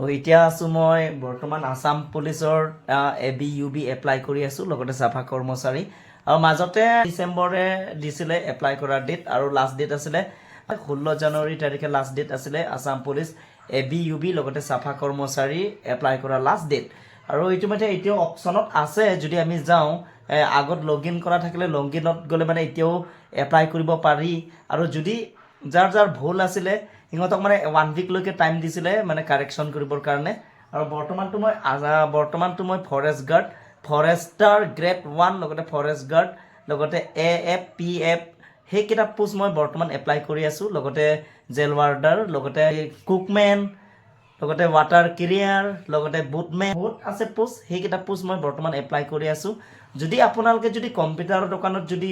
এতিয়া আছোঁ মই বৰ্তমান আছাম পুলিচৰ ABUB এপ্লাই কৰি আছোঁ, লগতে চাফা কৰ্মচাৰী। আৰু মাজতে ডিচেম্বৰে দিছিলে এপ্লাই কৰাৰ ডেট, আৰু লাষ্ট ডেট আছিলে 16 জানুৱাৰী তাৰিখে লাষ্ট ডেট আছিলে আছাম পুলিচ ABUB লগতে চাফা কৰ্মচাৰী এপ্লাই কৰা লাষ্ট ডেট। আৰু ইতিমধ্যে এতিয়াও অপশ্যনত আছে, যদি আমি যাওঁ আগত লগ ইন কৰা থাকিলে লগ ইনত গ'লে মানে এতিয়াও এপ্লাই কৰিব পাৰি। আৰু যদি যাৰ যাৰ ভুল আছিলে সিহঁতক মানে 1 উইকলৈকে টাইম দিছিলে মানে কাৰেকশ্যন কৰিবৰ কাৰণে। আৰু বৰ্তমানটো মই ফৰেষ্টাৰ গ্ৰেড 1 লগতে ফৰেষ্ট গাৰ্ড লগতে AF PF সেইকেইটা পোষ্ট মই বৰ্তমান এপ্লাই কৰি আছোঁ, লগতে জেল ৱাৰ্ডাৰ লগতে কুকমেন লগতে ৱাটাৰ কেৰিয়াৰ লগতে বুটমেন বহুত আছে পোষ্ট, সেইকেইটা পোষ্ট মই বৰ্তমান এপ্লাই কৰি আছোঁ। যদি আপোনালোকে যদি কম্পিউটাৰৰ দোকানত যদি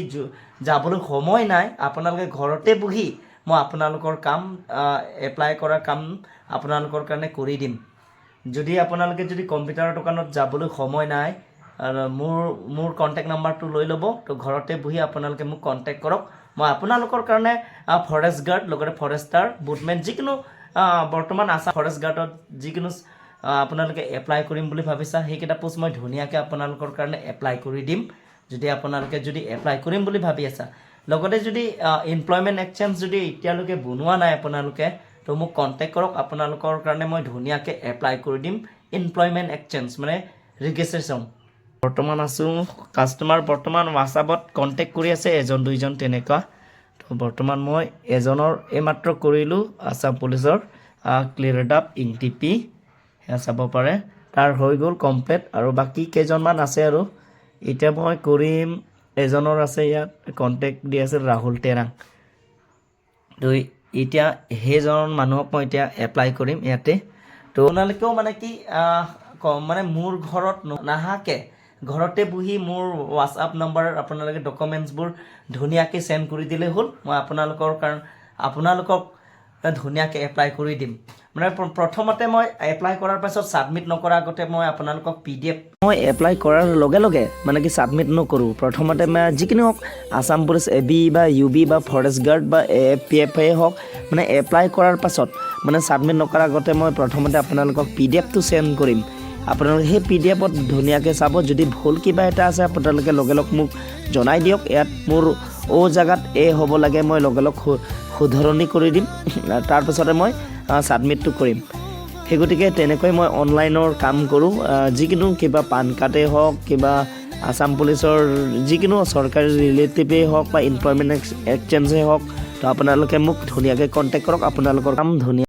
যাবলৈ সময় নাই, আপোনালোকে ঘৰতে বহি মই আপোনালোকৰ কাম এপ্লাই কৰাৰ কাম আপোনালোকৰ কাৰণে কৰি দিম। যদি আপোনালোকে যদি কম্পিউটাৰৰ দোকানত যাবলৈ সময় নাই, মোৰ কণ্টেক্ট নাম্বাৰটো লৈ ল'ব, তো ঘৰতে বহি আপোনালোকে মোক কণ্টেক্ট কৰক। মই আপোনালোকৰ কাৰণে ফৰেষ্ট গাৰ্ড লগতে ফৰেষ্টাৰ বুটমেন যিকোনো বৰ্তমান আছাম ফৰেষ্ট গাৰ্ডত যিকোনো আপোনালোকে এপ্লাই কৰিম বুলি ভাবিছা সেইকেইটা পোষ্ট মই ধুনীয়াকৈ আপোনালোকৰ কাৰণে এপ্লাই কৰি দিম, যদি আপোনালোকে যদি এপ্লাই কৰিম বুলি ভাবি আছা। লগতে যদি এমপ্লয়মেণ্ট এক্সচেঞ্জ যদি এতিয়ালৈকে বনোৱা নাই আপোনালোকে, তো মোক কণ্টেক্ট কৰক, আপোনালোকৰ কাৰণে মই ধুনীয়াকৈ এপ্লাই কৰি দিম এমপ্লয়মেণ্ট এক্সচেঞ্জ মানে ৰেজিষ্ট্ৰেশ্যন। বৰ্তমান আছোঁ কাষ্টমাৰ বৰ্তমান হোৱাটছআপত কণ্টেক্ট কৰি আছে 1 2জন তেনেকুৱা। তো বৰ্তমান মই এজনৰ এইমাত্ৰ কৰিলোঁ আছাম পুলিচৰ ক্লিয়াৰ আপ ইংটিপি, সেয়া চাব পাৰে, তাৰ হৈ গ'ল কমপ্লিট। আৰু বাকী কেইজনমান আছে, আৰু এতিয়া মই কৰিম এজনৰ আছে ইয়াত কণ্টেক্ট দি আছে ৰাহুল টেৰাং। তো এতিয়া সেইজন মানুহক মই এতিয়া এপ্লাই কৰিম ইয়াতে। তো আপোনালোকেও মানে কি মানে মোৰ ঘৰত নাহাকে ঘৰতে বহি মোৰ হোৱাটছআপ নম্বৰ আপোনালোকে ডকুমেণ্টছবোৰ ধুনীয়াকৈ চেণ্ড কৰি দিলে হ'ল, মই আপোনালোকক ধুনীয়াকৈ এপ্লাই কৰি দিম। মানে প্ৰথমতে মই এপ্লাই কৰাৰ পাছত ছাবমিট নকৰাৰ আগতে মই আপোনালোকক PDF মই এপ্লাই কৰাৰ লগে লগে মানে কি ছাবমিট নকৰোঁ। প্ৰথমতে মই যিকোনো হওক আছাম পুলিচ AB বা UB বা ফৰেষ্ট গাৰ্ড বা AF PF হওক, মানে এপ্লাই কৰাৰ পাছত মানে ছাবমিট নকৰাৰ আগতে মই প্ৰথমতে আপোনালোকক PDFটো চেণ্ড কৰিম। আপোনালোকে সেই PDFত ধুনীয়াকৈ চাব, যদি ভুল কিবা এটা আছে আপোনালোকে লগে লগ মোক জনাই দিয়ক। ইয়াত মোৰ জেগাত হ'ব লাগে, মই লগে লগ শুধৰণি কৰি দিম, তাৰপিছতে মই ছাবমিটটো কৰিম। সেই গতিকে তেনেকৈ মই অনলাইনৰ কাম কৰোঁ, যিকোনো কিবা পান কাৰ্ডেই হওক, কিবা আছাম পুলিচৰ যিকোনো চৰকাৰী ৰিলেটিভেই হওক বা এমপ্লয়মেণ্ট এক্সচেঞ্জেই হওক, তো আপোনালোকে মোক ধুনীয়াকৈ কণ্টেক্ট কৰক, আপোনালোকৰ কাম ধুনীয়া